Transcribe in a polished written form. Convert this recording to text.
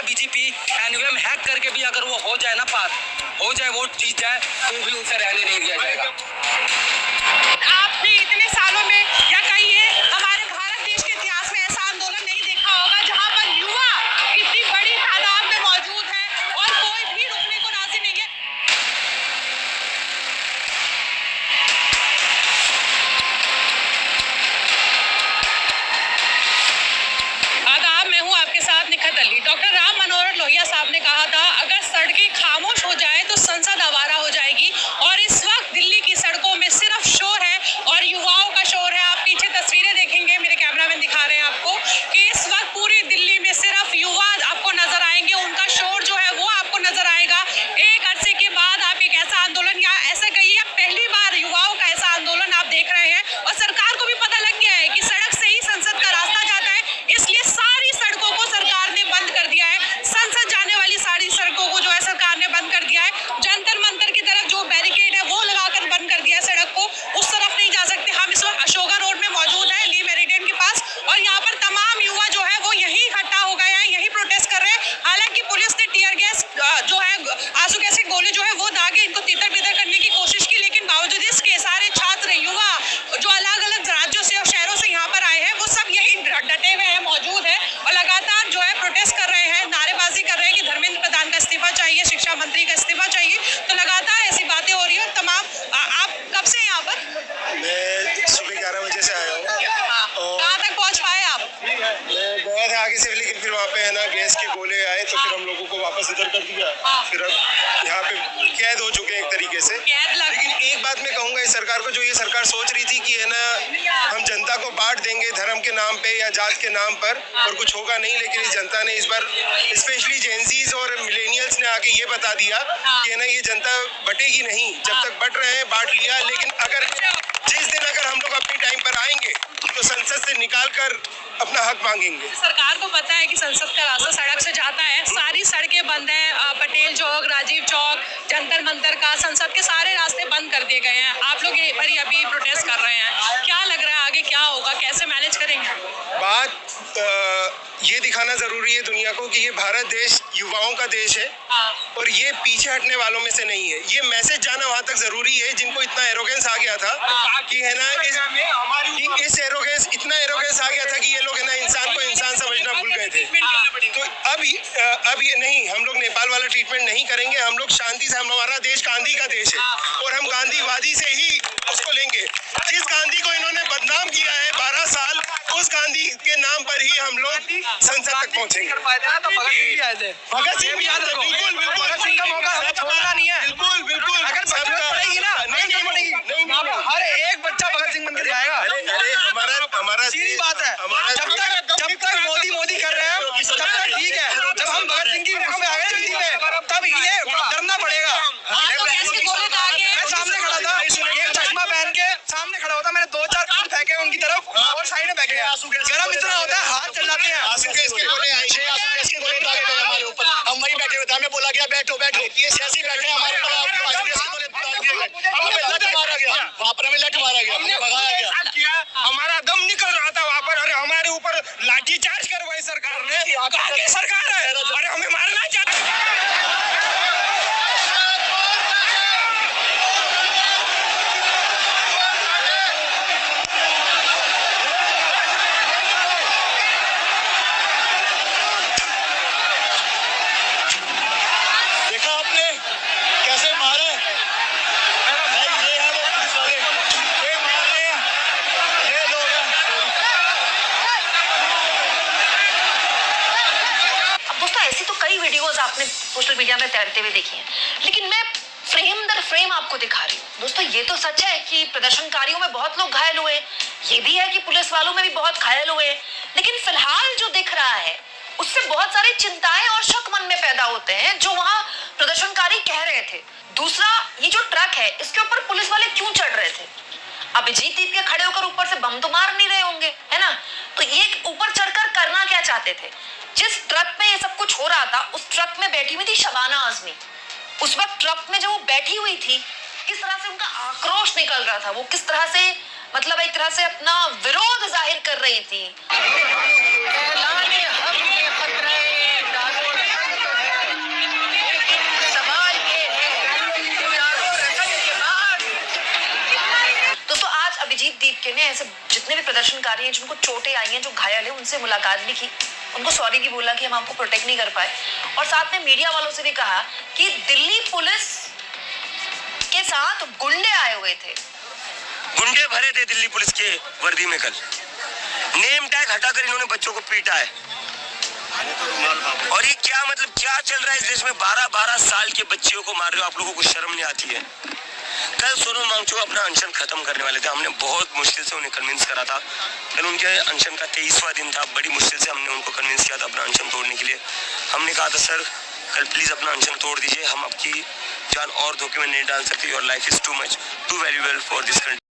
BJP NVM hack करके भी अगर वो हो जाए ना पास, हो जाए, वोट जीत जाए, तो भी उसे रहने नहीं दिया जाएगा। आपने इतने सालों में या कहिए हमारे भारत देश के इतिहास में ऐसा आंदोलन नहीं देखा होगा जहां पर युवा इतनी बड़ी तादाद में मौजूद है और कोई भी रुकने को राजी नहीं है। आदाब, मैं हूं आपके साथ निखत अली। डॉक्टर राम मनोहर लोहिया साहब ने कहा था, अगर सड़कें खामोश हो जाए तो संसद आवारा हो जाएगी। और इस वक्त दिल्ली की सड़कों में सिर्फ शोर है और युवाओं का शोर है। आप पीछे तस्वीरें देखेंगे, मेरे कैमरामैन दिखा रहे हैं आपको कि इस वक्त पूरी दिल्ली में सिर्फ युवा आपको नजर आएंगे। उनका शोर जो है वो आपको नजर आएगा। एक अरसे के बाद आप एक ऐसा आंदोलन, या ऐसा कहिए पहली बार युवाओं का ऐसा आंदोलन आप देख रहे हैं। और सरकार को भी पता लग गया है कि सड़क से ही संसद का रास्ता जाता है, इसलिए सारी सड़कों को सरकार ने बंद कर दिया है। संसद जाने वाली सारी सड़कों को जो है सरकार ने बंद कर दिया है। जंतर मंतर की तरफ जो बैरिकेड है वो लगाकर बंद कर दिया है सड़क को, उस तरफ नहीं जा सकते। हम इस वक्त अशोका रोड में मौजूद है, ली मेरिडियन के पास, और यहाँ पर तमाम युवा जो है वो यही इकट्ठा हो गए हैं, यही प्रोटेस्ट कर रहे हैं। हालांकि पुलिस ने टीयर गैस जो है, आंसू गैस के गोले जो है वो दागे, इनको तितर बितर करने की कोशिश की, लेकिन बावजूद इसके सारे छात्र युवा जो अलग अलग राज्यों से और शहरों से यहाँ पर आए हैं वो सब यही डटे हुए हैं, मौजूद है और लगातार जो है प्रोटेस्ट कर रहे हैं, नारेबाजी कर रहे हैं कि धर्मेंद्र प्रधान का इस्तीफा चाहिए, शिक्षा मंत्री का इस्तीफा चाहिए। तो लगातार ऐसी बातें हो रही है। तमाम आप कब से यहाँ पर? मैं सुबह 11 बजे से आया हूँ। कहाँ तक पहुँच पाए आप? मैं गया था आगे से, लेकिन फिर वहाँ पे है ना गैस के गोले आए तो फिर हम लोगों को वापस इधर कर दिया। फिर अब यहाँ पे कैद हो चुके हैं एक तरीके से। लेकिन एक बात मैं कहूँगा इस सरकार को, जो ये सरकार सोच रही थी कि है ना हम जनता को बांट देंगे धर्म के नाम पे या जात के नाम पर और कुछ होगा नहीं, लेकिन इस जनता ने इस बार स्पेशली जेंजीज और मिलेनियल्स ने आके ये बता दिया कि है ना ये जनता बटेगी नहीं। जब तक बट रहे हैं बांट लिया, लेकिन अगर जिस दिन अगर हम लोग अपनी टाइम पर आएंगे तो संसद से निकाल कर अपना हक मांगेंगे। सरकार को पता है कि संसद का रास्ता सड़क से जाता है, सारी सड़कें बंद हैं, पटेल चौक, राजीव चौक, जंतर मंतर का, संसद के सारे रास्ते बंद कर दिए गए हैं। आप लोग पर ही अभी प्रोटेस्ट कर रहे हैं, क्या लग रहा है आगे क्या होगा, कैसे मैनेज करेंगे? बात ये दिखाना जरूरी है दुनिया को कि ये भारत देश युवाओं का देश है और ये पीछे हटने वालों में से नहीं है। ये मैसेज जाना वहाँ तक जरूरी है जिनको इतना एरोगेंस आ गया था कि है ना इतना एरोगेंस आ गया था कि ये लोग है ना इंसान को इंसान समझना भूल गए थे। तो अब ये नहीं, हम लोग नेपाल वाला ट्रीटमेंट नहीं करेंगे। हम लोग शांति से, हमारा देश गांधी का देश है और हम गांधीवादी से ही उसको लेंगे। जिस गांधी को इन्होंने बदनाम किया है 12 साल, उस गांधी के नाम पर ही हम लोग संसद तक पहुंचेंगे। भगत सिंह भी बिल्कुल भगत सिंह का मौका छोड़ना नहीं है। बिल्कुल अगर जरूरत पड़ेगी ना, नहीं पड़ेगी, हर एक बच्चा भगत सिंह बन के जाएगा। अरे हमारा सीधी बात है। जब तक मोदी कर रहे हैं तब तक ठीक है। जब हम भगत सिंह की में आ गए दिल्ली में, तब ये डरना पड़ेगा। मैं सामने खड़ा था, ये चश्मा पहन के सामने खड़ा होता, मैंने 2-4 फुट फेंके उनकी तरफ और साइड में फेंके। गरम इतना होता है, हाथ चलाते हैं। हम वहीं बैठे हुए थे, हमें बोला गया बैठो, ये सियासी बैठे हमारे वहाँ पर हमें लठ मारा गया, हमने भगाया गया। हमारा दम निकल रहा था वहाँ पर। अरे हमारे ऊपर लाठी चार्ज करवाई सरकार ने। कहाँ की सरकार है? अरे हमें मारना चाहते हैं। देखा आपने कैसे मारे? ऐसी तो कई वीडियोस आपने सोशल मीडिया में तैरते हुए देखी हैं, लेकिन मैं फ्रेम दर फ्रेम आपको दिखा रही हूँ। दोस्तों, ये तो सच है कि प्रदर्शनकारियों में बहुत लोग घायल हुए, ये भी है कि पुलिस वालों में भी बहुत घायल हुए, लेकिन फिलहाल जो दिख रहा है उससे बहुत सारी चिंताएं और शक मन में पैदा होते हैं जो वहां प्रदर्शनकारी कह रहे थे। दूसरा, ये जो ट्रक है इसके ऊपर पुलिस वाले क्यों चढ़ रहे थे? अभिजीत के खड़े होकर ऊपर से बम तो मार नहीं रहे होंगे, है ना? तो ये ऊपर चढ़कर करना क्या चाहते थे? जिस ट्रक में ये सब कुछ हो रहा था उस ट्रक में बैठी हुई थी शबाना आजमी। उस वक्त ट्रक में जब वो बैठी हुई थी, किस तरह से उनका आक्रोश निकल रहा था, वो किस तरह से मतलब एक तरह से अपना विरोध जाहिर कर रही थी। प्रदर्शनकारी हैं जिनको चोटें आई हैं, जो घायल है, उनसे मुलाकात भी की, उनको सॉरी भी बोला कि हम आपको प्रोटेक्ट नहीं कर पाए, और साथ में मीडिया वालों से भी कहा कि दिल्ली पुलिस के साथ गुंडे आए हुए थे। गुंडे भरे थे दिल्ली पुलिस के वर्दी में। कल नेम टैग हटाकर इन्होंने बच्चों को पीटा है। और ये क्या मतलब क्या चल रहा है इस देश में? 12-12 साल के बच्चियों को मार रहे हो, आप लोगों को शर्म नहीं आती है? कल सोनम वांगचुक अपना अनशन खत्म करने वाले थे, हमने बहुत मुश्किल से उन्हें कन्विंस करा था। कल उनके अनशन का 23वां दिन था, बड़ी मुश्किल से हमने उनको कन्विंस किया था अपना अनशन तोड़ने के लिए। हमने कहा था सर कल प्लीज अपना अनशन तोड़ दीजिए, हम आपकी जान और धोखे में नहीं डाल सकते, your life is too much too valuable for this country.